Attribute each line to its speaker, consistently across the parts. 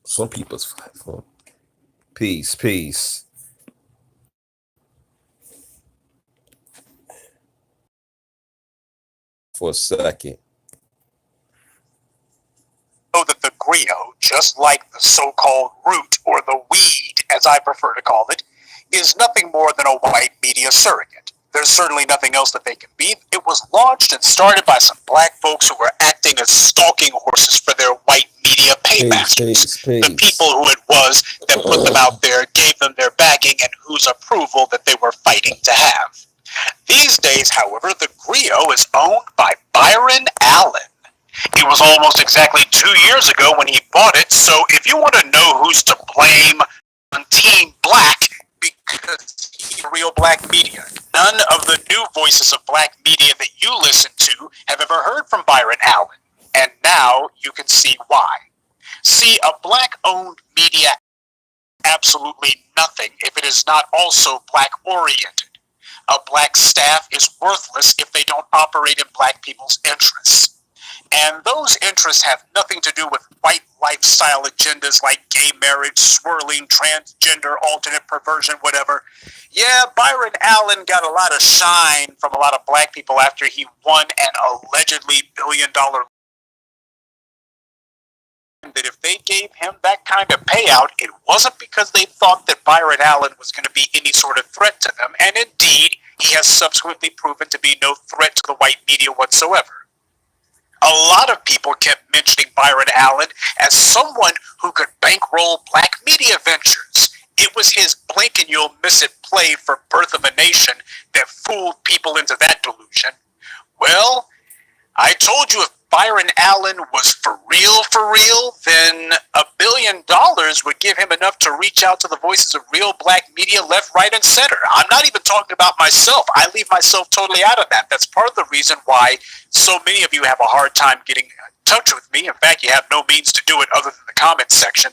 Speaker 1: Some people's fight. Peace. For a second.
Speaker 2: That the Griot, just like the so-called root or the weed, as I prefer to call it, is nothing more than a white media surrogate. There's certainly nothing else that they can be. It was launched and started by some black folks who were acting as stalking horses for their white media paymasters. The people who it was that put them out there, gave them their backing, and whose approval that they were fighting to have. These days, however, the Griot is owned by Byron Allen. It was almost exactly 2 years ago when he bought it, so if you want to know who's to blame on Team Black, because he's real black media. None of the new voices of black media that you listen to have ever heard from Byron Allen, and now you can see why. See, a black-owned media absolutely nothing if it is not also black-oriented. A black staff is worthless if they don't operate in black people's interests. And those interests have nothing to do with white lifestyle agendas like gay marriage, swirling, transgender, alternate perversion, whatever. Yeah, Byron Allen got a lot of shine from a lot of black people after he won an allegedly billion-dollar that if they gave him that kind of payout, it wasn't because they thought that Byron Allen was going to be any sort of threat to them. And indeed, he has subsequently proven to be no threat to the white media whatsoever. A lot of people kept mentioning Byron Allen as someone who could bankroll black media ventures. It was his blink and you'll miss it play for Birth of a Nation that fooled people into that delusion. Well, I told you if Byron Allen was for real, then $1 billion would give him enough to reach out to the voices of real black media left, right, and center. I'm not even talking about myself. I leave myself totally out of that. That's part of the reason why so many of you have a hard time getting in touch with me. In fact, you have no means to do it other than the comments section.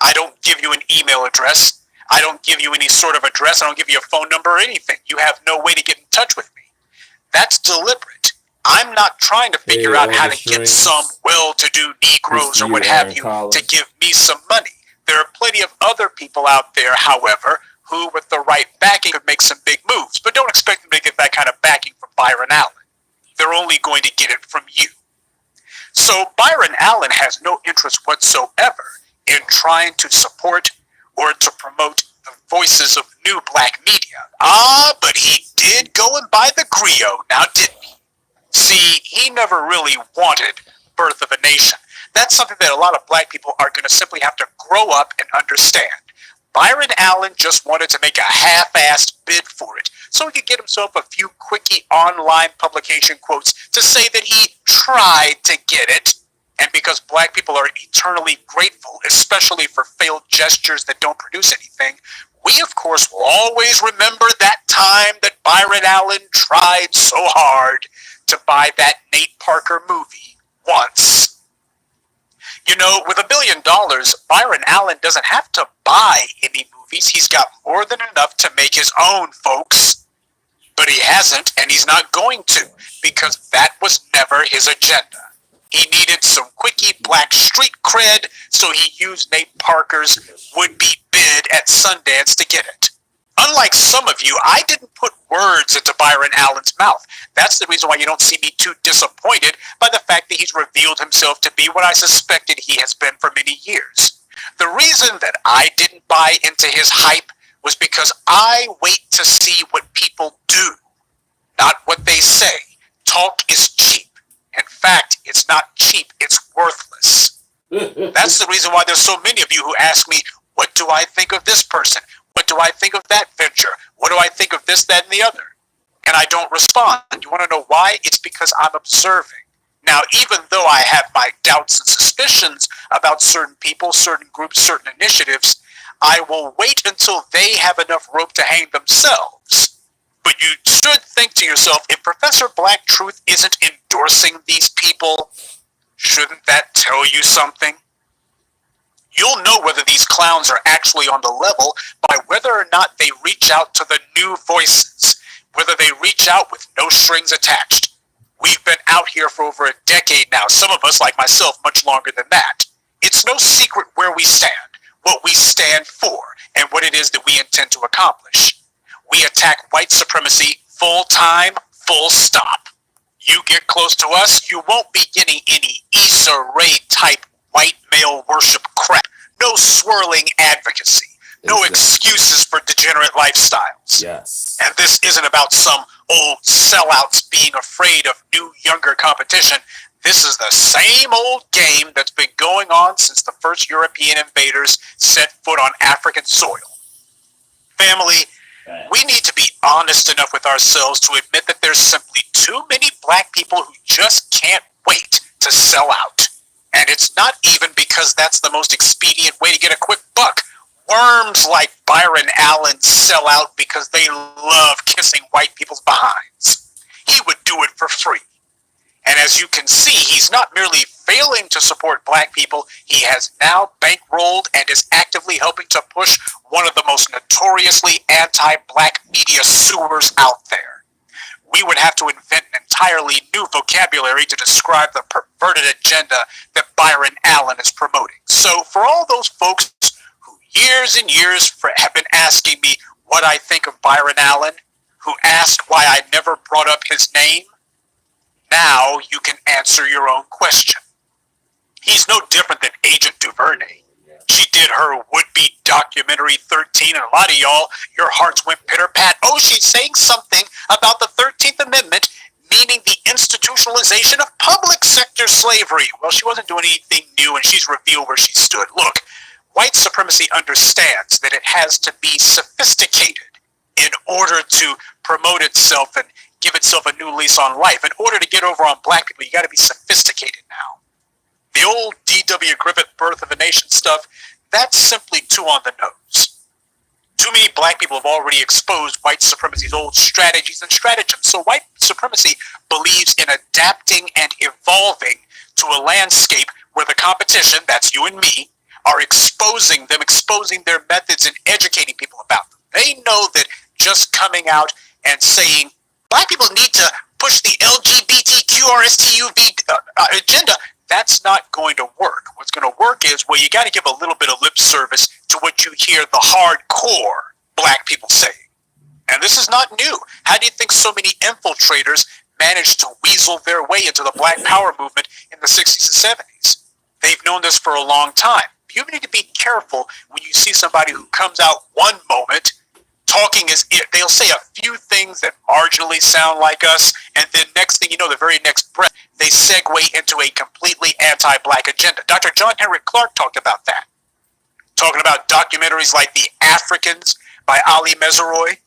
Speaker 2: I don't give you an email address. I don't give you any sort of address. I don't give you a phone number or anything. You have no way to get in touch with me. That's deliberate. I'm not trying to figure out how to get some well-to-do Negroes or what have you to give me some money. There are plenty of other people out there, however, who with the right backing could make some big moves, but don't expect them to get that kind of backing from Byron Allen. They're only going to get it from you. So Byron Allen has no interest whatsoever in trying to support or to promote the voices of new black media. But he did go and buy the Griot, now didn't he? See, he never really wanted Birth of a Nation. That's something that a lot of black people are going to simply have to grow up and understand. Byron Allen just wanted to make a half-assed bid for it, so he could get himself a few quickie online publication quotes to say that he tried to get it. And because black people are eternally grateful, especially for failed gestures that don't produce anything, we, of course, will always remember that time that Byron Allen tried so hard to buy that Nate Parker movie once. You know, with $1 billion, Byron Allen doesn't have to buy any movies. He's got more than enough to make his own, folks. But he hasn't, and he's not going to, because that was never his agenda. He needed some quickie black street cred, so he used Nate Parker's would-be bid at Sundance to get it. Unlike some of you, I didn't put words into Byron Allen's mouth. That's the reason why you don't see me too disappointed by the fact that he's revealed himself to be what I suspected he has been for many years. The reason that I didn't buy into his hype was because I wait to see what people do, not what they say. Talk is cheap. In fact, it's not cheap, it's worthless. That's the reason why there's so many of you who ask me, what do I think of this person? What do I think of that venture? What do I think of this, that, and the other? And I don't respond. You want to know why? It's because I'm observing. Now, even though I have my doubts and suspicions about certain people, certain groups, certain initiatives, I will wait until they have enough rope to hang themselves. But you should think to yourself, if Professor Black Truth isn't endorsing these people, shouldn't that tell you something? You'll know whether these clowns are actually on the level by whether or not they reach out to the new voices, whether they reach out with no strings attached, We've been out here for over a decade now, some of us, like myself, much longer than that. It's no secret where we stand, what we stand for, and what it is that we intend to accomplish. We attack white supremacy full time, full stop. You get close to us, you won't be getting any Issa Rae type white male worship crap. No swirling advocacy. No excuses for degenerate lifestyles.
Speaker 1: Yes.
Speaker 2: And this isn't about some old sellouts being afraid of new, younger competition. This is the same old game that's been going on since the first European invaders set foot on African soil. Family, we need to be honest enough with ourselves to admit that there's simply too many black people who just can't wait to sell out. And it's not even because that's the most expedient way to get a quick buck. Worms like Byron Allen sell out because they love kissing white people's behinds. He would do it for free. And as you can see, he's not merely failing to support black people, he has now bankrolled and is actively helping to push one of the most notoriously anti-black media sewers out there. We would have to invent an entirely new vocabulary to describe the perverted agenda that Byron Allen is promoting. So for all those folks who years and years have been asking me what I think of Byron Allen, who asked why I never brought up his name, now you can answer your own question. He's no different than Agent DuVernay. She did her would-be documentary 13, and a lot of y'all, your hearts went pitter-pat. Oh, she's saying something about the 13th Amendment, meaning the institutionalization of public sector slavery. Well, she wasn't doing anything new, and she's revealed where she stood. Look, white supremacy understands that it has to be sophisticated in order to promote itself and give itself a new lease on life. In order to get over on black people, you got to be sophisticated now. The old D.W. Griffith birth of a nation stuff, that's simply too on the nose. Too many black people have already exposed white supremacy's old strategies and stratagems. So white supremacy believes in adapting and evolving to a landscape where the competition, that's you and me, are exposing their methods and educating people about them. They know that just coming out and saying, black people need to push the LGBTQRSTUV agenda, that's not going to work. What's going to work is, well, you got to give a little bit of lip service to what you hear the hardcore black people saying. And this is not new. How do you think so many infiltrators managed to weasel their way into the Black Power movement in the 60s and 70s? They've known this for a long time. You need to be careful when you see somebody who comes out one moment talking as if they'll say a few things that marginally sound like us, and then next thing you know, the very next breath, they segue into a completely anti-black agenda. Dr. John Henrik Clarke talked about that. Talking about documentaries like The Africans by Ali Mezeroy.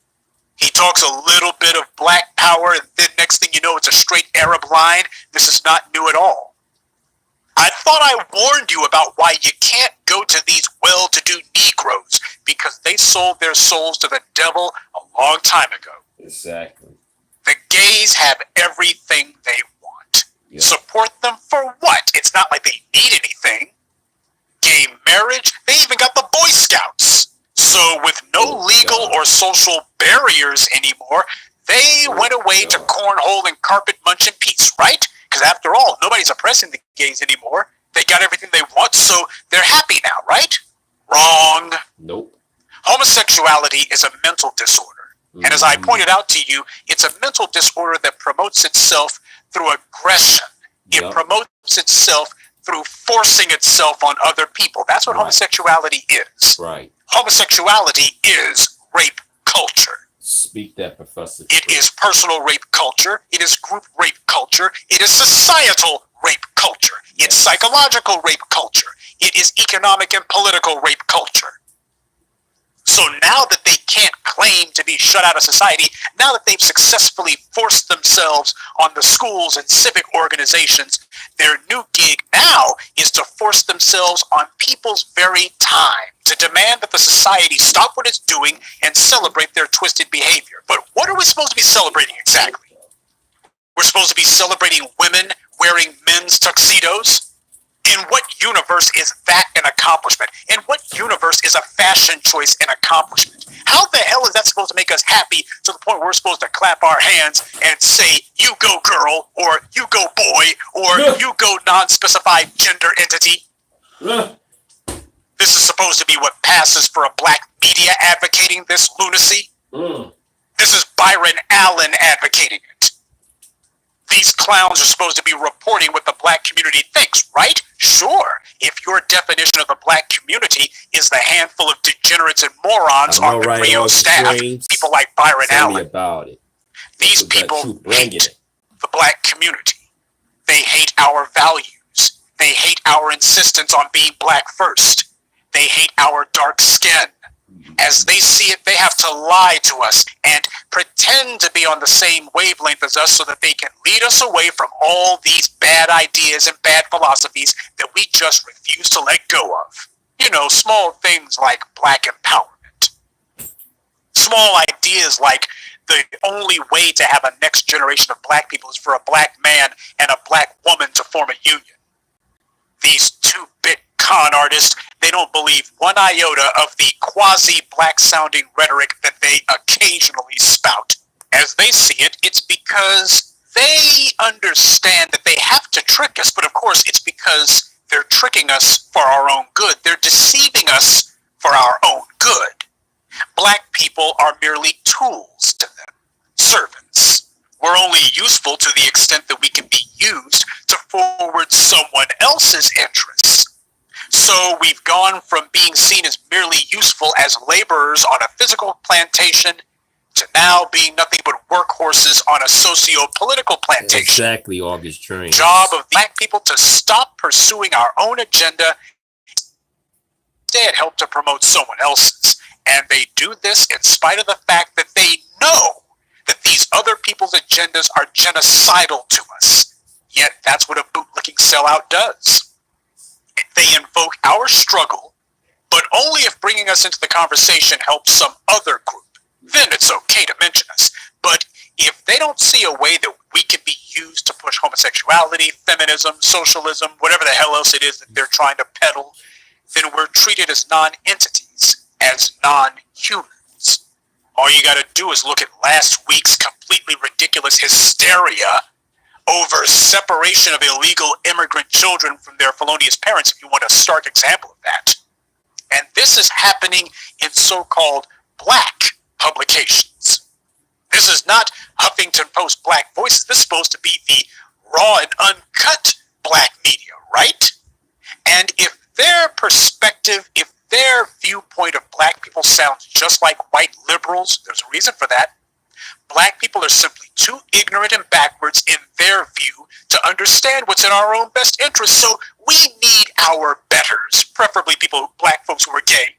Speaker 2: He talks a little bit of black power, and then next thing you know, it's a straight Arab line. This is not new at all. I thought I warned you about why you can't go to these well-to-do Negroes, because they sold their souls to the devil a long time ago.
Speaker 1: Exactly.
Speaker 2: The gays have everything they want.
Speaker 1: Yeah.
Speaker 2: Support them for what? It's not like they need anything. Gay marriage, they even got the Boy Scouts. So with no legal or social barriers anymore, they went away to cornhole and carpet munch in peace, right? Because after all, nobody's oppressing the gays anymore. They got everything they want, so they're happy now, right? Wrong.
Speaker 1: Nope.
Speaker 2: Homosexuality is a mental disorder. And as I pointed out to you, it's a mental disorder that promotes itself through aggression. It promotes itself through forcing itself on other people. That's what homosexuality is.
Speaker 1: Right.
Speaker 2: Homosexuality is rape culture.
Speaker 1: Speak that, Professor.
Speaker 2: It is personal rape culture. It is group rape culture. It is societal rape culture. It's psychological rape culture. It is economic and political rape culture. So now that they can't claim to be shut out of society, now that they've successfully forced themselves on the schools and civic organizations, their new gig now is to force themselves on people's very time, to demand that the society stop what it's doing and celebrate their twisted behavior. But what are we supposed to be celebrating exactly? We're supposed to be celebrating women wearing men's tuxedos? In what universe is that an accomplishment? In what universe is a fashion choice an accomplishment? How the hell is that supposed to make us happy to the point where we're supposed to clap our hands and say, you go girl, or you go boy, or you go non-specified gender entity? This is supposed to be what passes for a black media advocating this lunacy? This is Byron Allen advocating it. These clowns are supposed to be reporting what the black community thinks, right? Sure. If your definition of the black community is the handful of degenerates and morons on the Griot staff, people like Byron Allen,
Speaker 1: about it.
Speaker 2: These people hate the black community. They hate our values. They hate our insistence on being black first. They hate our dark skin. As they see it, they have to lie to us and pretend to be on the same wavelength as us so that they can lead us away from all these bad ideas and bad philosophies that we just refuse to let go of. You know, small things like black empowerment. Small ideas like the only way to have a next generation of black people is for a black man and a black woman to form a union. These two-bit con artists, they don't believe one iota of the quasi-black sounding rhetoric that they occasionally spout. As they see it, it's because they understand that they have to trick us, but of course it's because they're tricking us for our own good. They're deceiving us for our own good. Black people are merely tools to them, servants. We're only useful to the extent that we can be used to forward someone else's interests. So we've gone from being seen as merely useful as laborers on a physical plantation to now being nothing but workhorses on a socio-political plantation.
Speaker 1: Exactly, August Train.
Speaker 2: Job of black people to stop pursuing our own agenda, instead help to promote someone else's. And they do this in spite of the fact that they know that these other people's agendas are genocidal to us. Yet that's what a bootlicking sellout does. They invoke our struggle, but only if bringing us into the conversation helps some other group. Then it's okay to mention us. But if they don't see a way that we can be used to push homosexuality, feminism, socialism, whatever the hell else it is that they're trying to peddle, then we're treated as non-entities, as non-humans. All you got to do is look at last week's completely ridiculous hysteria over separation of illegal immigrant children from their felonious parents, if you want a stark example of that. And this is happening in so-called black publications. This is not Huffington Post Black Voices. This is supposed to be the raw and uncut black media, right? And if their perspective, if their viewpoint of black people sounds just like white liberals, there's a reason for that. Black people are simply too ignorant and backwards in their view to understand what's in our own best interest. So we need our betters, preferably people, black folks who are gay,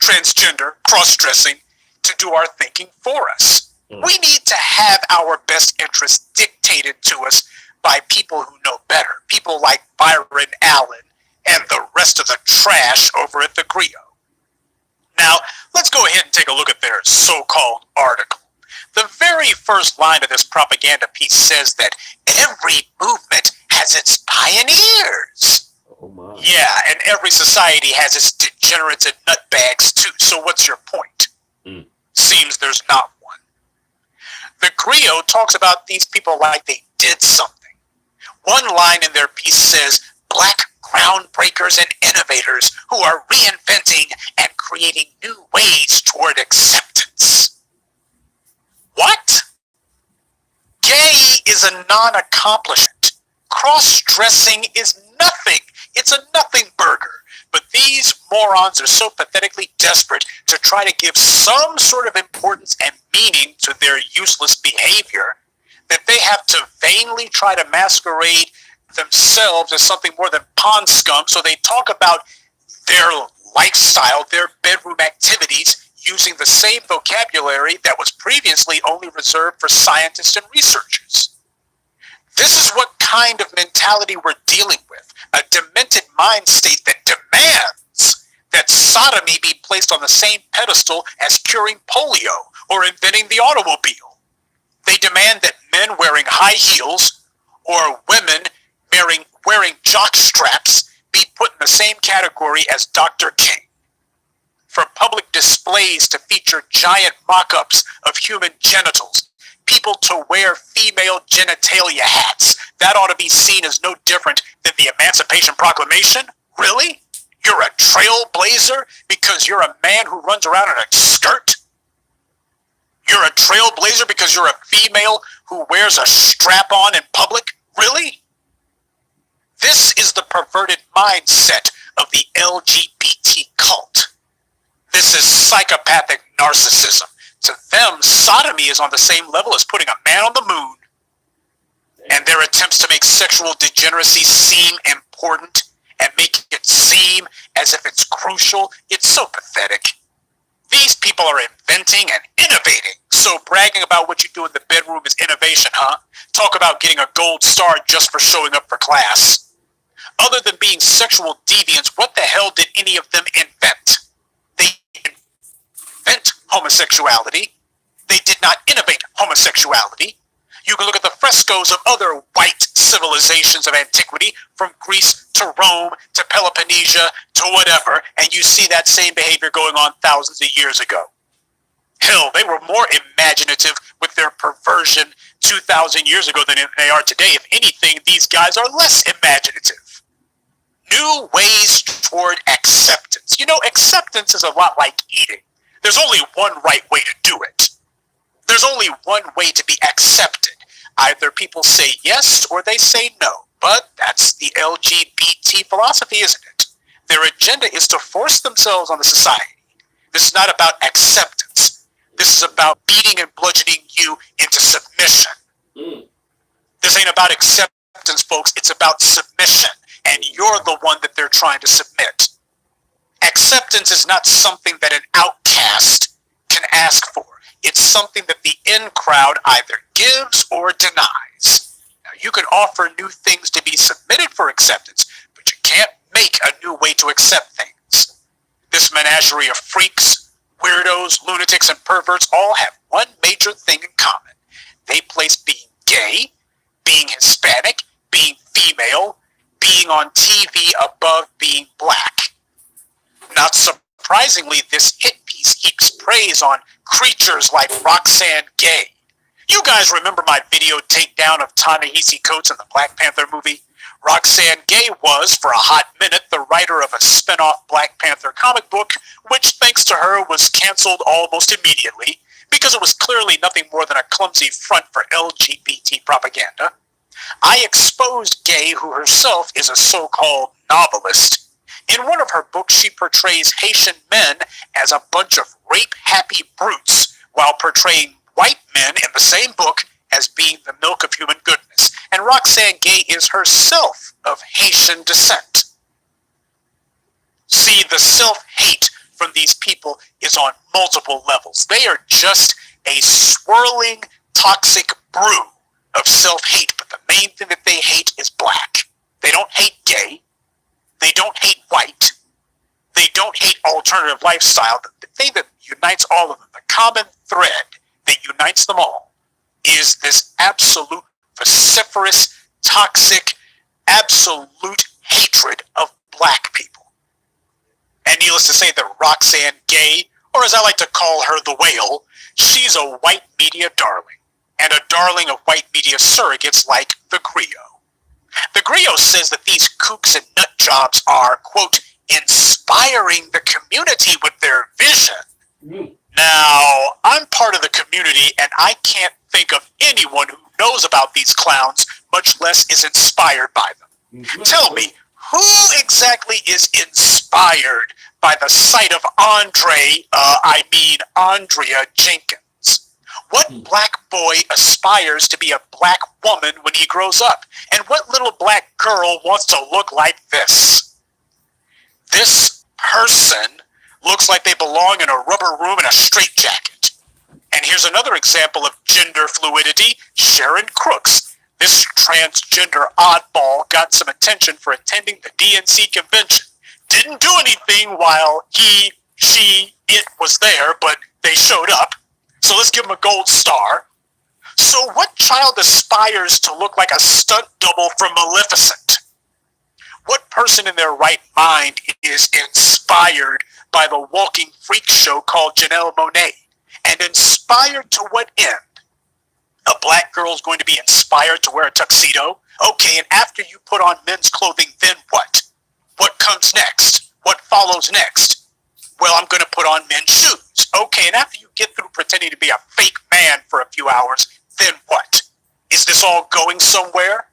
Speaker 2: transgender, cross-dressing, to do our thinking for us. We need to have our best interests dictated to us by people who know better. People like Byron Allen and the rest of the trash over at the Griot. Now, let's go ahead and take a look at their so-called article. The very first line of this propaganda piece says that every movement has its pioneers.
Speaker 1: Oh my.
Speaker 2: Yeah, and every society has its degenerates and nutbags too. So what's your point? Seems there's not one. The Griot talks about these people like they did something. One line in their piece says, black groundbreakers and innovators who are reinventing and creating new ways toward acceptance. What? Gay is a non-accomplishment. Cross-dressing is nothing. It's a nothing burger. But these morons are so pathetically desperate to try to give some sort of importance and meaning to their useless behavior that they have to vainly try to masquerade themselves as something more than pond scum. So they talk about their lifestyle, their bedroom activities, using the same vocabulary that was previously only reserved for scientists and researchers. This is what kind of mentality we're dealing with. A demented mind state that demands that sodomy be placed on the same pedestal as curing polio or inventing the automobile. They demand that men wearing high heels or women wearing jock straps be put in the same category as Dr. King? For public displays to feature giant mock-ups of human genitals, people to wear female genitalia hats, that ought to be seen as no different than the Emancipation Proclamation? Really? You're a trailblazer because you're a man who runs around in a skirt? You're a trailblazer because you're a female who wears a strap-on in public? Really? This is the perverted mindset of the LGBT cult. This is psychopathic narcissism. To them, sodomy is on the same level as putting a man on the moon. And their attempts to make sexual degeneracy seem important and make it seem as if it's crucial, it's so pathetic. These people are inventing and innovating. So bragging about what you do in the bedroom is innovation, huh? Talk about getting a gold star just for showing up for class. Other than being sexual deviants, what the hell did any of them invent? They invent homosexuality. They did not innovate homosexuality. You can look at the frescoes of other white civilizations of antiquity, from Greece to Rome to Peloponnesia to whatever, and you see that same behavior going on thousands of years ago. Hell, they were more imaginative with their perversion 2,000 years ago than they are today. If anything, these guys are less imaginative. New ways toward acceptance. You know, acceptance is a lot like eating. There's only one right way to do it. There's only one way to be accepted. Either people say yes or they say no. But that's the LGBT philosophy, isn't it? Their agenda is to force themselves on the society. This is not about acceptance. This is about beating and bludgeoning you into submission. This ain't about acceptance, folks. It's about submission. And you're the one that they're trying to submit. Acceptance is not something that an outcast can ask for. It's something that the in crowd either gives or denies. Now, you can offer new things to be submitted for acceptance, but you can't make a new way to accept things. This menagerie of freaks, weirdos, lunatics, and perverts all have one major thing in common. They place being gay, being Hispanic, being female, being on TV above being black. Not surprisingly, this hit piece heaps praise on creatures like Roxanne Gay. You guys remember my video takedown of Ta-Nehisi Coates in the Black Panther movie? Roxanne Gay was, for a hot minute, the writer of a spin-off Black Panther comic book, which, thanks to her, was canceled almost immediately, because it was clearly nothing more than a clumsy front for LGBT propaganda. I exposed Gay, who herself is a so-called novelist. In one of her books, she portrays Haitian men as a bunch of rape-happy brutes, while portraying white men in the same book as being the milk of human goodness. And Roxanne Gay is herself of Haitian descent. See, the self-hate from these people is on multiple levels. They are just a swirling, toxic brew of self-hate, but the main thing that they hate is black. They don't hate gay. They don't hate white. They don't hate alternative lifestyle. The thing that unites all of them, the common thread that unites them all, is this absolute, vociferous, toxic, absolute hatred of black people. And needless to say that Roxanne Gay, or as I like to call her, the whale, she's a white media darling, and a darling of white media surrogates like the Griot. The Griot says that these kooks and nut jobs are, quote, inspiring the community with their vision. Now, I'm part of the community, and I can't think of anyone who knows about these clowns, much less is inspired by them. Tell me, who exactly is inspired by the sight of Andrea Jenkins? What black boy aspires to be a black woman when he grows up? And what little black girl wants to look like this? This person looks like they belong in a rubber room in a straitjacket. And here's another example of gender fluidity, Sharon Crooks. This transgender oddball got some attention for attending the DNC convention. Didn't do anything while he, she, it was there, but they showed up. So let's give them a gold star. So what child aspires to look like a stunt double from Maleficent? What person in their right mind is inspired by the walking freak show called Janelle Monáe? And inspired to what end? A black girl is going to be inspired to wear a tuxedo? Okay, and after you put on men's clothing, then what? What comes next? What follows next? Well, I'm going to put on men's shoes. Okay, and after you get through pretending to be a fake man for a few hours, then what? Is this all going somewhere?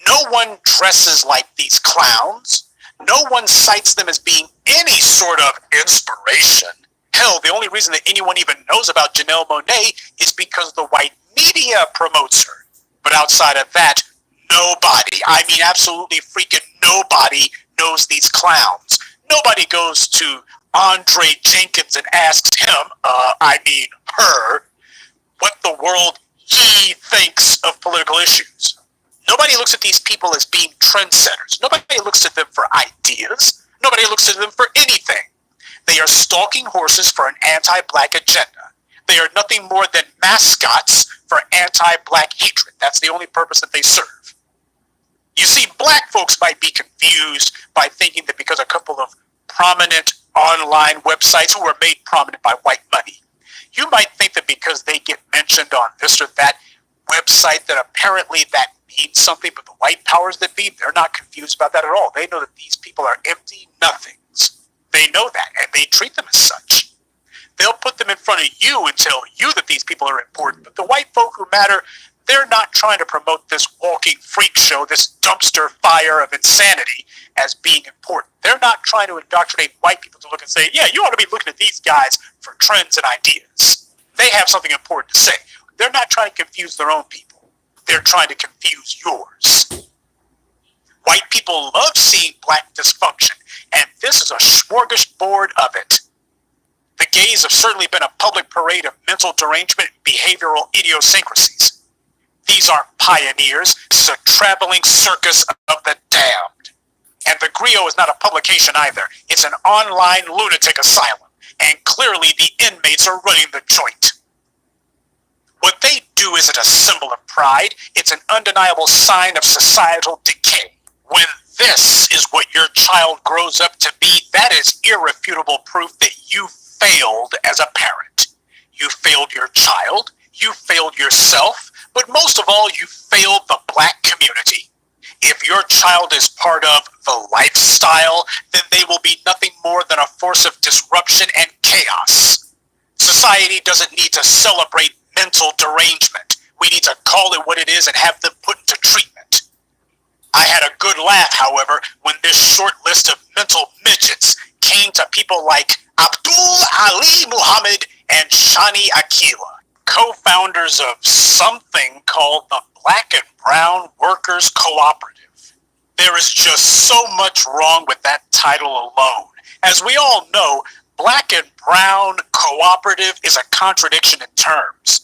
Speaker 2: No one dresses like these clowns. No one cites them as being any sort of inspiration. Hell, the only reason that anyone even knows about Janelle Monáe is because the white media promotes her. But outside of that, nobody, I mean absolutely freaking nobody knows these clowns. Nobody goes to Andre Jenkins and asks him, her, what the world he thinks of political issues. Nobody looks at these people as being trendsetters. Nobody looks at them for ideas. Nobody looks at them for anything. They are stalking horses for an anti-black agenda. They are nothing more than mascots for anti-black hatred. That's the only purpose that they serve. You see, black folks might be confused by thinking that because a couple of prominent online websites who are made prominent by white money, you might think that because they get mentioned on this or that website that apparently that means something, but the white powers that be, they're not confused about that at all. They know that these people are empty nothings. They know that, and they treat them as such. They'll put them in front of you and tell you that these people are important, but the white folk who matter, they're not trying to promote this walking freak show, this dumpster fire of insanity as being important. They're not trying to indoctrinate white people to look and say, yeah, you ought to be looking at these guys for trends and ideas. They have something important to say. They're not trying to confuse their own people. They're trying to confuse yours. White people love seeing black dysfunction, and this is a smorgasbord of it. The gays have certainly been a public parade of mental derangement and behavioral idiosyncrasies. These aren't pioneers. This is a traveling circus of the damned. And the Griot is not a publication either. It's an online lunatic asylum, and clearly the inmates are running the joint. What they do isn't a symbol of pride. It's an undeniable sign of societal decay. When this is what your child grows up to be, that is irrefutable proof that you failed as a parent. You failed your child, you failed yourself, but most of all, you failed the black community. If your child is part of the lifestyle, then they will be nothing more than a force of disruption and chaos. Society doesn't need to celebrate mental derangement. We need to call it what it is and have them put into treatment. I had a good laugh, however, when this short list of mental midgets came to people like Abdul Ali Muhammad and Shani Akila, co-founders of something called the Black and Brown Workers Cooperative. There is just so much wrong with that title alone. As we all know, Black and Brown Cooperative is a contradiction in terms.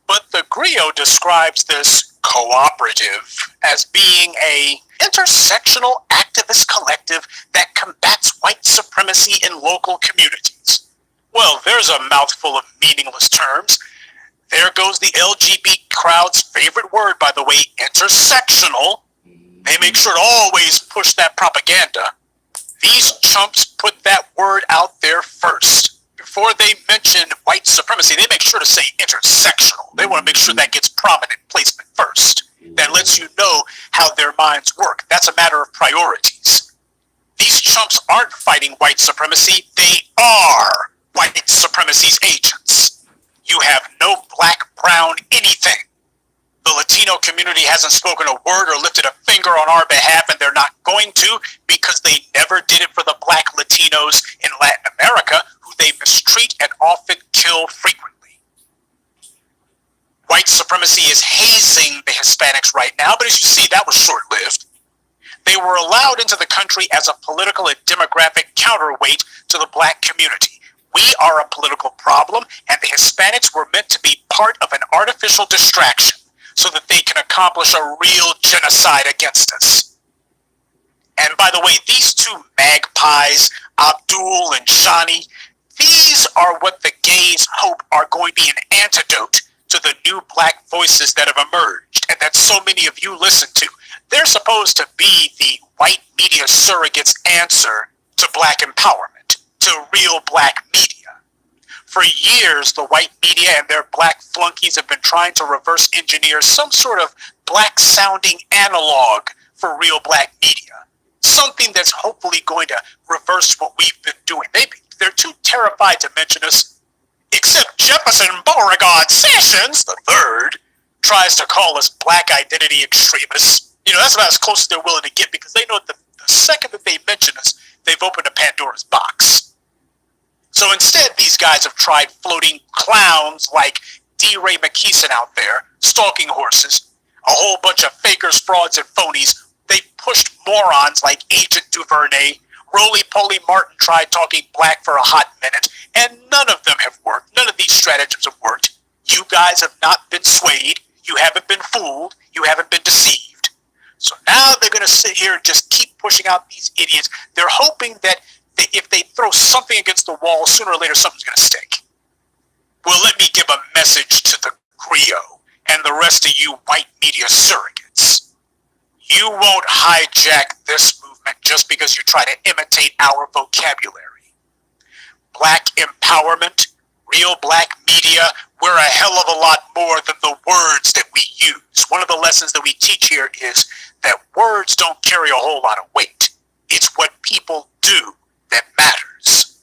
Speaker 2: But the Griot describes this cooperative as being a intersectional activist collective that combats white supremacy in local communities. Well, there's a mouthful of meaningless terms. There goes the LGBT crowd's favorite word, by the way, intersectional. They make sure to always push that propaganda. These chumps put that word out there first. Before they mention white supremacy, they make sure to say intersectional. They want to make sure that gets prominent placement first. That lets you know how their minds work. That's a matter of priorities. These chumps aren't fighting white supremacy. They are white supremacy's agents. You have no black, brown, anything. The Latino community hasn't spoken a word or lifted a finger on our behalf, and they're not going to because they never did it for the black Latinos in Latin America, who they mistreat and often kill frequently. White supremacy is hazing the Hispanics right now, but as you see, that was short-lived. They were allowed into the country as a political and demographic counterweight to the black community. We are a political problem, and the Hispanics were meant to be part of an artificial distraction so that they can accomplish a real genocide against us. And by the way, these two magpies, Abdul and Shani, these are what the gays hope are going to be an antidote to the new black voices that have emerged and that so many of you listen to. They're supposed to be the white media surrogates' answer to black empowerment, to real black media. For years, the white media and their black flunkies have been trying to reverse engineer some sort of black-sounding analog for real black media. Something that's hopefully going to reverse what we've been doing. They're too terrified to mention us, except Jefferson Beauregard Sessions III tries to call us black identity extremists. That's about as close as they're willing to get, because they know that the second that they mention us, they've opened a Pandora's box. So instead, these guys have tried floating clowns like D. Ray McKeeson out there, stalking horses, a whole bunch of fakers, frauds, and phonies. They pushed morons like Agent Duvernay. Roly-Poly Martin tried talking black for a hot minute, and none of them have worked. None of these stratagems have worked. You guys have not been swayed. You haven't been fooled. You haven't been deceived. So now they're going to sit here and just keep pushing out these idiots. They're hoping that if they throw something against the wall, sooner or later something's going to stick. Well, let me give a message to the Griot and the rest of you white media surrogates. You won't hijack this movement just because you try to imitate our vocabulary. Black empowerment, real black media, we're a hell of a lot more than the words that we use. One of the lessons that we teach here is that words don't carry a whole lot of weight. It's what people do that matters.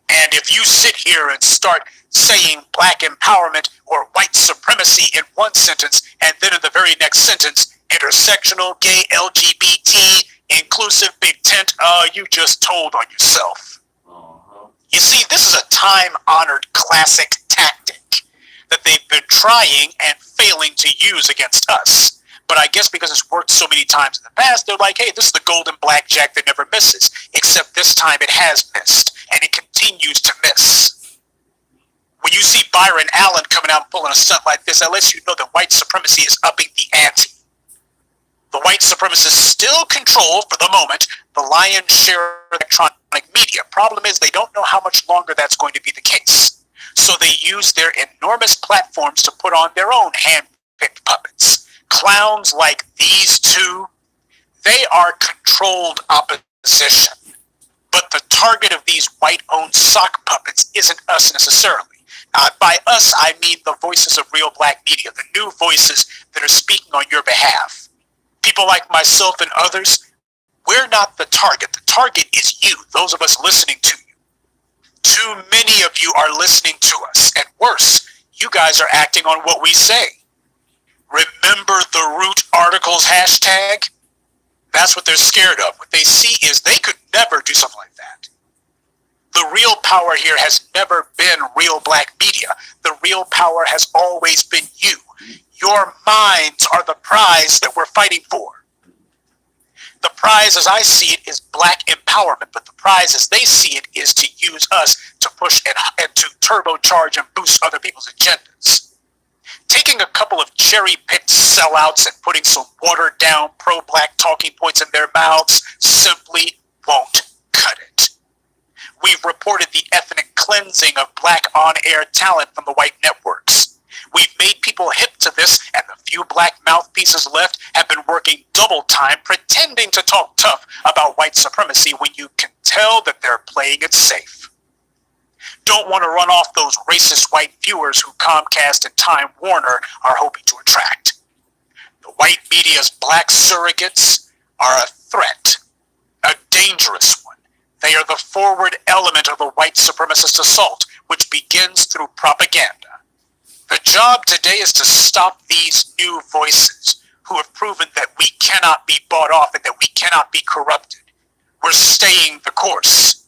Speaker 2: And if you sit here and start saying black empowerment or white supremacy in one sentence, and then in the very next sentence, intersectional, gay, LGBT, inclusive, big tent, you just told on yourself. You see, this is a time-honored classic tactic that they've been trying and failing to use against us. But I guess because it's worked so many times in the past, they're like, hey, this is the golden blackjack that never misses. Except this time it has missed, and it continues to miss. When you see Byron Allen coming out and pulling a stunt like this, that lets you know that white supremacy is upping the ante. The white supremacists still control, for the moment, the lion's share of electronic media. Problem is, they don't know how much longer that's going to be the case. So they use their enormous platforms to put on their own hand-picked puppets. Clowns like these two, they are controlled opposition. But the target of these white-owned sock puppets isn't us necessarily. By us, I mean the voices of real black media, the new voices that are speaking on your behalf. People like myself and others, we're not the target. The target is you, those of us listening to you. Too many of you are listening to us. And worse, you guys are acting on what we say. Remember the Root Articles hashtag? That's what they're scared of. What they see is they could never do something like that. The real power here has never been real black media. The real power has always been you. Your minds are the prize that we're fighting for. The prize, as I see it, is black empowerment, but the prize, as they see it, is to use us to push and to turbocharge and boost other people's agendas. Taking a couple of cherry-picked sellouts and putting some watered-down pro-black talking points in their mouths simply won't cut it. We've reported the ethnic cleansing of black on-air talent from the white networks. We've made people hip to this, and the few black mouthpieces left have been working double time pretending to talk tough about white supremacy when you can tell that they're playing it safe. Don't want to run off those racist white viewers who Comcast and Time Warner are hoping to attract. The white media's black surrogates are a threat, a dangerous one. They are the forward element of the white supremacist assault, which begins through propaganda. The job today is to stop these new voices who have proven that we cannot be bought off and that we cannot be corrupted. We're staying the course.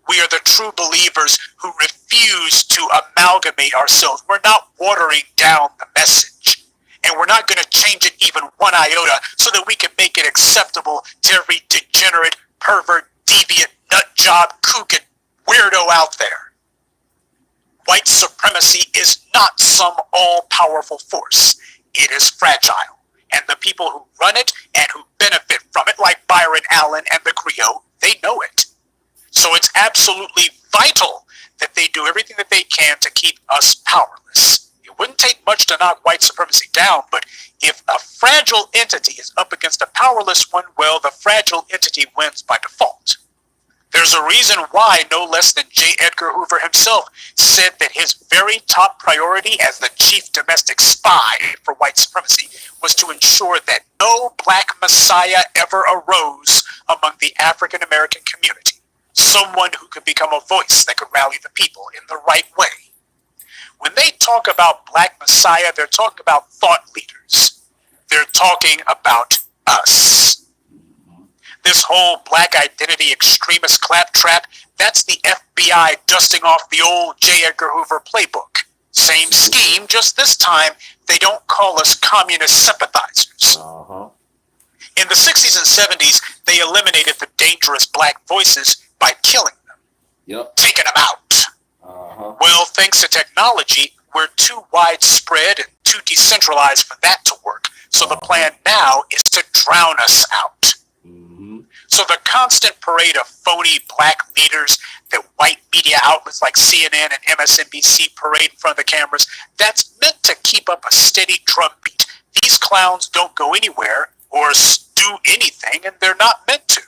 Speaker 2: We are the true believers who refuse to amalgamate ourselves. We're not watering down the message. And we're not going to change it even one iota so that we can make it acceptable to every degenerate, pervert, deviant, nut job, kook, and weirdo out there. White supremacy is not some all-powerful force. It is fragile. And the people who run it and who benefit from it, like Byron Allen and the Griot, they know it. So it's absolutely vital that they do everything that they can to keep us powerless. It Wouldn't take much to knock white supremacy down, but if a fragile entity is up against a powerless one, well, the fragile entity wins by default. There's a reason why no less than J. Edgar Hoover himself said that his very top priority as the chief domestic spy for white supremacy was to ensure that no black messiah ever arose among the African American community. Someone who could become a voice that could rally the people in the right way. When they talk about black messiah, they're talking about thought leaders. They're talking about us. This whole black identity extremist claptrap, that's the FBI dusting off the old J. Edgar Hoover playbook. Same scheme, just this time, they don't call us communist sympathizers. In the 60s and 70s, they eliminated the dangerous black voices by killing them. Taking them out. Well, thanks to technology, we're too widespread and too decentralized for that to work. So the plan now is to drown us out. So the constant parade of phony black leaders that white media outlets like CNN and MSNBC parade in front of the cameras, that's meant to keep up a steady drumbeat. These clowns don't go anywhere or do anything, and they're not meant to.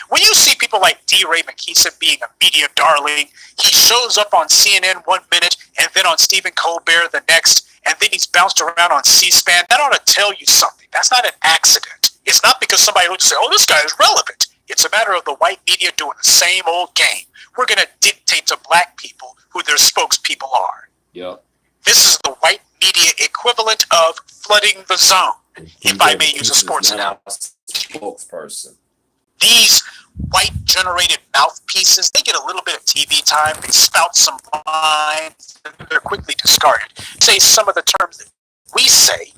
Speaker 2: When you see people like D. Ray McKeeson being a media darling, he shows up on CNN 1 minute and then on Stephen Colbert the next, and then he's bounced around on C-SPAN. That ought to tell you something. That's not an accident. It's not because somebody would say, oh, this guy is relevant. It's a matter of the white media doing the same old game. We're going to dictate to black people who their spokespeople are. This is the white media equivalent of flooding the zone, if I may use a sports analogy.
Speaker 1: Spokesperson.
Speaker 2: These white-generated mouthpieces, they get a little bit of TV time, they spout some lines, and they're quickly discarded. Say some of the terms that we say,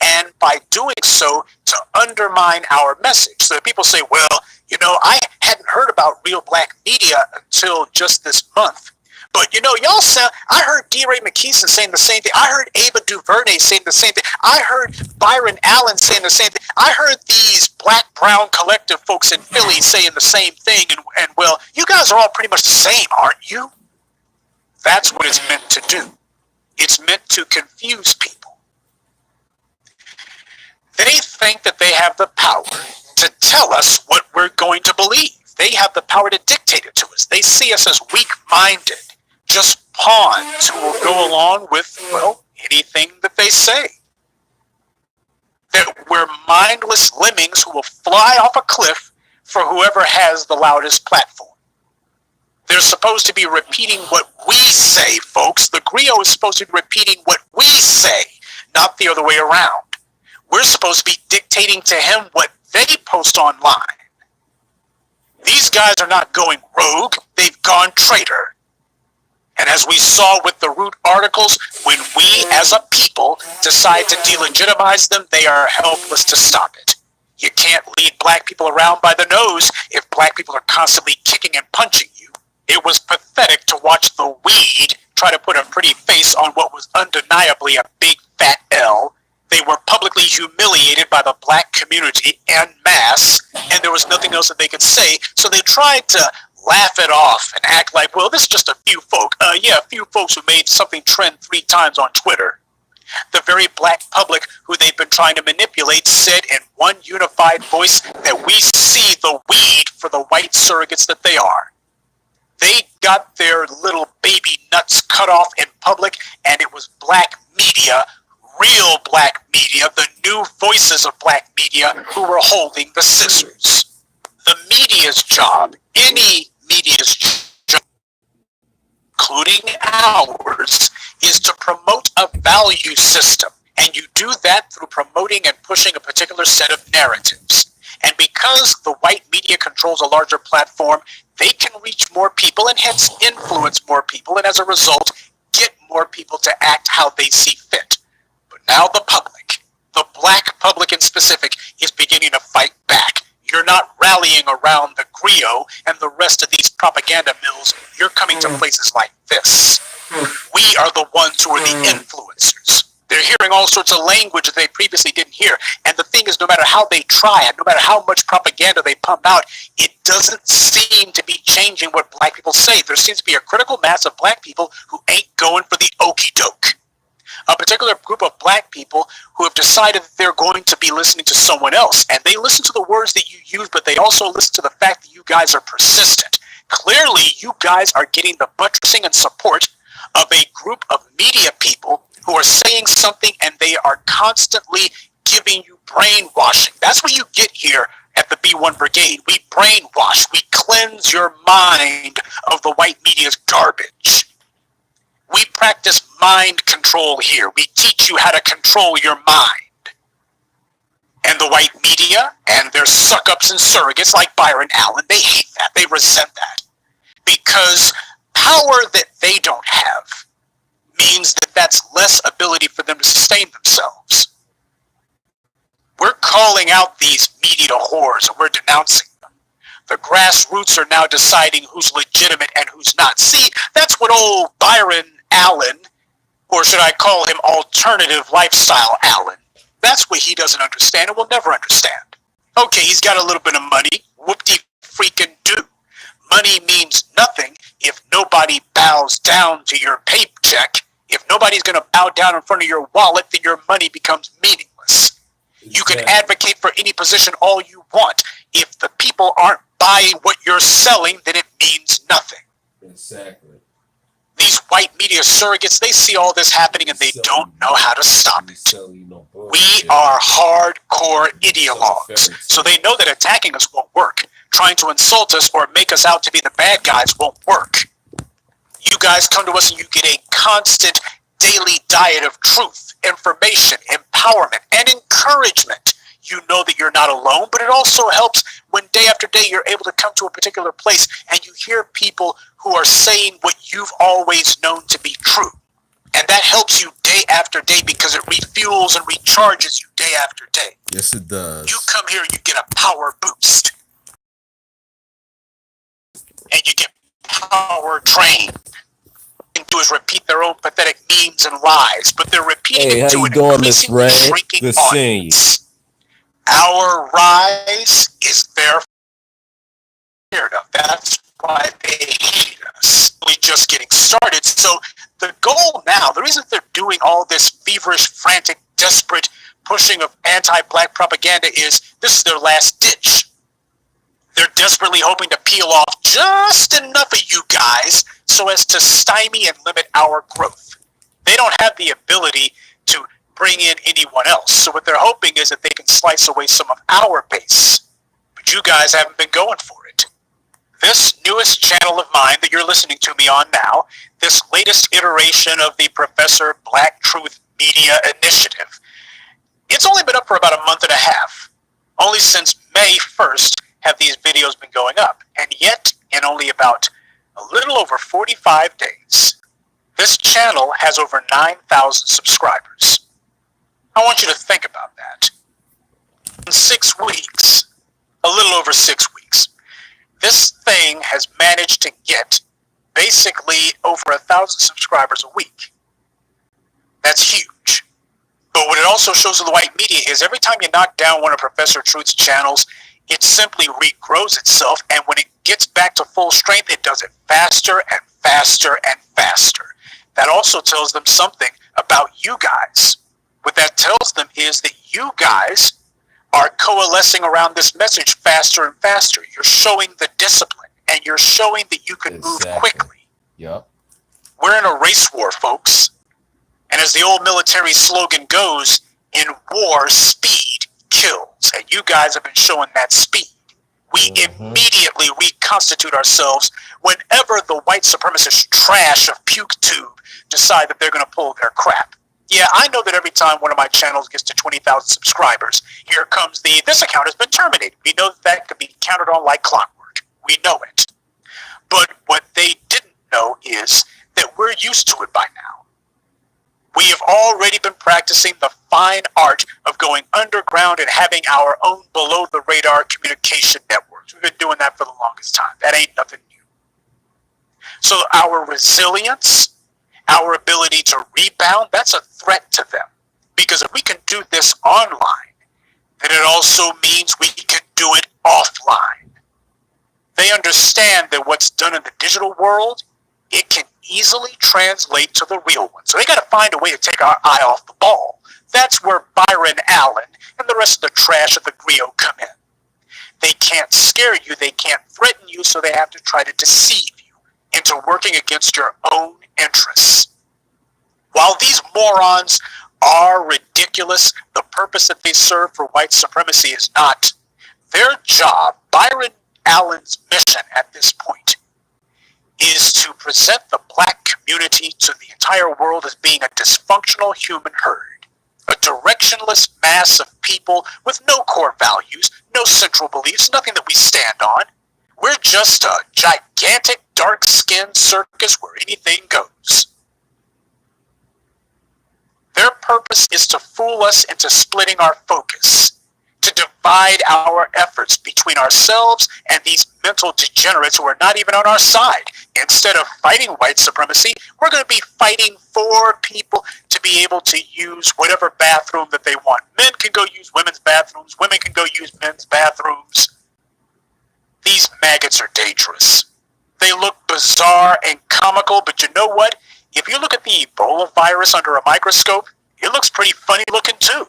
Speaker 2: and by doing so, to undermine our message. So that people say, well, you know, I hadn't heard about real black media until just this month. But, you know, y'all sound, I heard D. Ray McKeeson saying the same thing. I heard Ava DuVernay saying the same thing. I heard Byron Allen saying the same thing. I heard these black-brown collective folks in Philly saying the same thing. And well, you guys are all pretty much the same, aren't you? That's what it's meant to do. It's meant to confuse people. They think that they have the power to tell us what we're going to believe. They have the power to dictate it to us. They see us as weak-minded, just pawns who will go along with, well, anything that they say. That we're mindless lemmings who will fly off a cliff for whoever has the loudest platform. They're supposed to be repeating what we say, folks. The Griot is supposed to be repeating what we say, not the other way around. We're supposed to be dictating to him what they post online. These guys are not going rogue, they've gone traitor. And as we saw with the Root articles, when we as a people decide to delegitimize them, they are helpless to stop it. You can't lead black people around by the nose if black people are constantly kicking and punching you. It was pathetic to watch the weed try to put a pretty face on what was undeniably a big fat L. They were publicly humiliated by the black community en masse, and there was nothing else that they could say, so they tried to laugh it off and act like, well, this is just a few folk. Yeah, a few folks who made something trend 3 times on Twitter. The very black public who they've been trying to manipulate said in one unified voice that we see the weed for the white surrogates that they are. They got their little baby nuts cut off in public, and it was black media, real black media, the new voices of black media who were holding the scissors. The media's job, any media's job, including ours, is to promote a value system. And you do that through promoting and pushing a particular set of narratives. And because the white media controls a larger platform, they can reach more people and hence influence more people, and as a result, get more people to act how they see fit. But now the public, the black public in specific, is beginning to fight back. You're not rallying around the Griot and the rest of these propaganda mills. You're coming to places like this. We are the ones who are the influencers. They're hearing all sorts of language that they previously didn't hear. And the thing is, no matter how they try it, no matter how much propaganda they pump out, it doesn't seem to be changing what black people say. There seems to be a critical mass of black people who ain't going for the okie doke. a particular group of black people who have decided that they're going to be listening to someone else. And they listen to the words that you use, but they also listen to the fact that you guys are persistent. Clearly, you guys are getting the buttressing and support of a group of media people who are saying something and they are constantly giving you brainwashing. That's what you get here at the B1 Brigade. We brainwash. We cleanse your mind of the white media's garbage. We practice mind control here. We teach you how to control your mind. And the white media and their suck-ups and surrogates like Byron Allen, they hate that. They resent that. Because power that they don't have means that that's less ability for them to sustain themselves. We're calling out these media whores and we're denouncing them. The grassroots are now deciding who's legitimate and who's not. See, that's what old Byron Allen, or should I call him alternative lifestyle Allen, that's what he doesn't understand and will never understand. Okay, he's got a little bit of money. Whoop-de-freaking do. Money means nothing if nobody bows down to your paycheck. If nobody's going to bow down in front of your wallet, then your money becomes meaningless. You can advocate for any position all you want. If the people aren't buying what you're selling, then it means nothing.
Speaker 1: Exactly.
Speaker 2: These white media surrogates, they see all this happening and they don't know how to stop it. We are hardcore ideologues, so they know that attacking us won't work. Trying to insult us or make us out to be the bad guys won't work. You guys come to us and you get a constant daily diet of truth, information, empowerment, and encouragement. You know that you're not alone, but it also helps when day after day you're able to come to a particular place and you hear people who are saying what you've always known to be true. And that helps you day after day because it refuels and recharges you day after day.
Speaker 3: Yes, it does.
Speaker 2: You come here and you get a power boost. And you get power trained. Do is repeat their own pathetic memes and lies, but they're repeating it to an increasingly shrinking audience. Our rise is their fear of. That's why they hate us. We're just getting started. So the goal now, the reason they're doing all this feverish, frantic, desperate pushing of anti-black propaganda is this is their last ditch. They're desperately hoping to peel off just enough of you guys so as to stymie and limit our growth. They don't have the ability to bring in anyone else. So what they're hoping is that they can slice away some of our base. But you guys haven't been going for it. This newest channel of mine that you're listening to me on now, this latest iteration of the Professor Black Truth Media Initiative, it's only been up for about a month and a half. Only since May 1st have these videos been going up. And yet, in only about a little over 45 days, this channel has over 9,000 subscribers. I want you to think about that. In 6 weeks, a little over 6 weeks, this thing has managed to get basically over 1,000 subscribers a week. That's huge. But what it also shows to the white media is every time you knock down one of Professor Truth's channels, it simply regrows itself, and when it gets back to full strength, it does it faster and faster and faster. That also tells them something about you guys. What that tells them is that you guys are coalescing around this message faster and faster. You're showing the discipline, and you're showing that you can move quickly.
Speaker 3: Yep.
Speaker 2: We're in a race war, folks. And as the old military slogan goes, in war, speed kills. And you guys have been showing that speed. We immediately reconstitute ourselves whenever the white supremacist trash of PukeTube decide that they're going to pull their crap. Yeah, I know that every time one of my channels gets to 20,000 subscribers, here comes this account has been terminated. We know that could be counted on like clockwork. We know it. But what they didn't know is that we're used to it by now. We have already been practicing the fine art of going underground and having our own below-the-radar communication networks. We've been doing that for the longest time. That ain't nothing new. So our resilience, our ability to rebound, that's a threat to them. Because if we can do this online, then it also means we can do it offline. They understand that what's done in the digital world, it can easily translate to the real one. So they got to find a way to take our eye off the ball. That's where Byron Allen and the rest of the trash of the Griot come in. They can't scare you, they can't threaten you, so they have to try to deceive you into working against your own interests. While these morons are ridiculous, the purpose that they serve for white supremacy is not. Their job, Byron Allen's mission at this point, is to present the black community to the entire world as being a dysfunctional human herd, a directionless mass of people with no core values, no central beliefs, nothing that we stand on. We're just a gigantic dark-skinned circus where anything goes. Their purpose is to fool us into splitting our focus, to divide our efforts between ourselves and these mental degenerates who are not even on our side. Instead of fighting white supremacy, we're going to be fighting for people to be able to use whatever bathroom that they want. Men can go use women's bathrooms, women can go use men's bathrooms. These maggots are dangerous. They look bizarre and comical, but you know what? If you look at the Ebola virus under a microscope, it looks pretty funny looking too.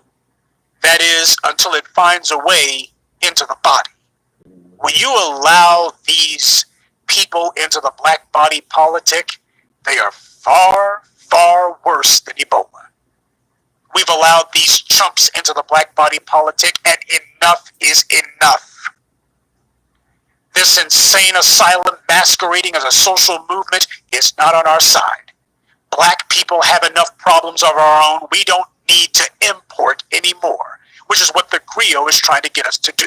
Speaker 2: That is, until it finds a way into the body. When you allow these people into the black body politic, they are far, far worse than Ebola. We've allowed these chumps into the black body politic, and enough is enough. This insane asylum masquerading as a social movement is not on our side. Black people have enough problems of our own. We don't need to import anymore, which is what the Griot is trying to get us to do.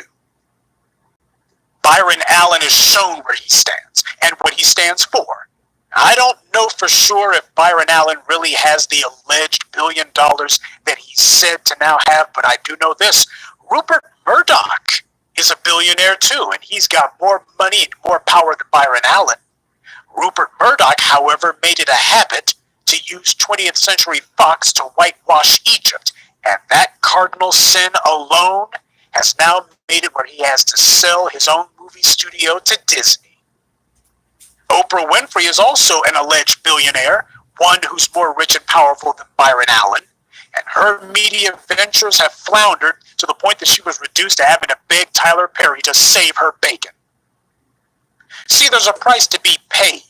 Speaker 2: Byron Allen has shown where he stands and what he stands for. I don't know for sure if Byron Allen really has the alleged $1 billion that he's said to now have, but I do know this. Rupert Murdoch is a billionaire too, and he's got more money and more power than Byron Allen. Rupert Murdoch, however, made it a habit to use 20th Century Fox to whitewash Egypt, and that cardinal sin alone has now made it where he has to sell his own movie studio to Disney. Oprah Winfrey is also an alleged billionaire, one who's more rich and powerful than Byron Allen, and her media ventures have floundered to the point that she was reduced to having to beg Tyler Perry to save her bacon. See, there's a price to be paid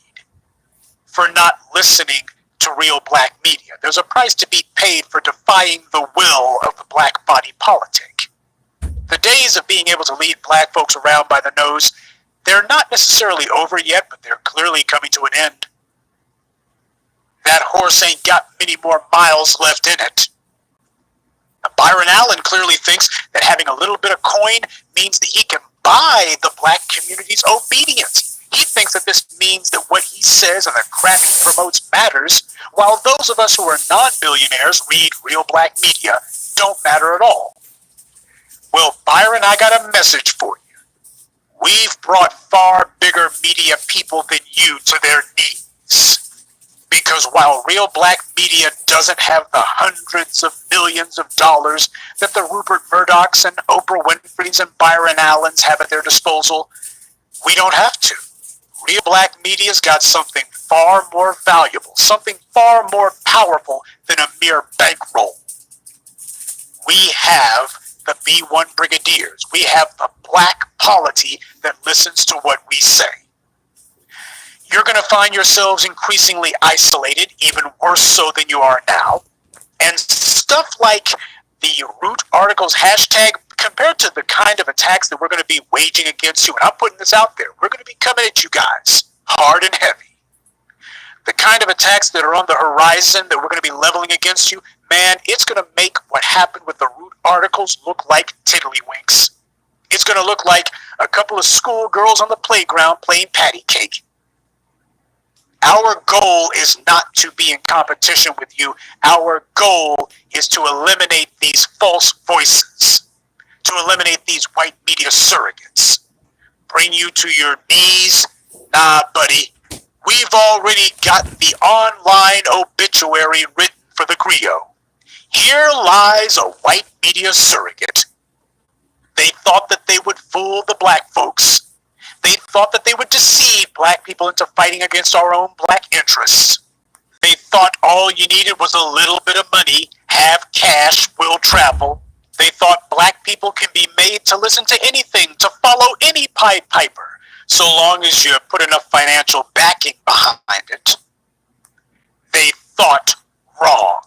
Speaker 2: for not listening to real black media. There's a price to be paid for defying the will of the black body politic. The days of being able to lead black folks around by the nose, they're not necessarily over yet, but they're clearly coming to an end. That horse ain't got many more miles left in it. Now, Byron Allen clearly thinks that having a little bit of coin means that he can buy the black community's obedience. He thinks that this means that what he says and the crap he promotes matters, while those of us who are non-billionaires read real black media don't matter at all. Well, Byron, I got a message for you. We've brought far bigger media people than you to their knees. Because while real black media doesn't have the hundreds of millions of dollars that the Rupert Murdochs and Oprah Winfreys and Byron Allens have at their disposal, we don't have to. Real black media's got something far more valuable, something far more powerful than a mere bankroll. We have the B1 Brigadiers. We have the black polity that listens to what we say. You're going to find yourselves increasingly isolated, even worse so than you are now. And stuff like the Root Articles hashtag, compared to the kind of attacks that we're going to be waging against you, and I'm putting this out there, we're going to be coming at you guys hard and heavy. The kind of attacks that are on the horizon that we're going to be leveling against you, man, it's going to make what happened with the Root Articles look like tiddlywinks. It's going to look like a couple of schoolgirls on the playground playing patty cake. Our goal is not to be in competition with you. Our goal is to eliminate these false voices, to eliminate these white media surrogates. Bring you to your knees? Nah, buddy. We've already got the online obituary written for the Griot. Here lies a white media surrogate. They thought that they would fool the black folks. They thought that they would deceive black people into fighting against our own black interests. They thought all you needed was a little bit of money, have cash, will travel. They thought black people can be made to listen to anything, to follow any Pied Piper, so long as you put enough financial backing behind it. They thought wrong.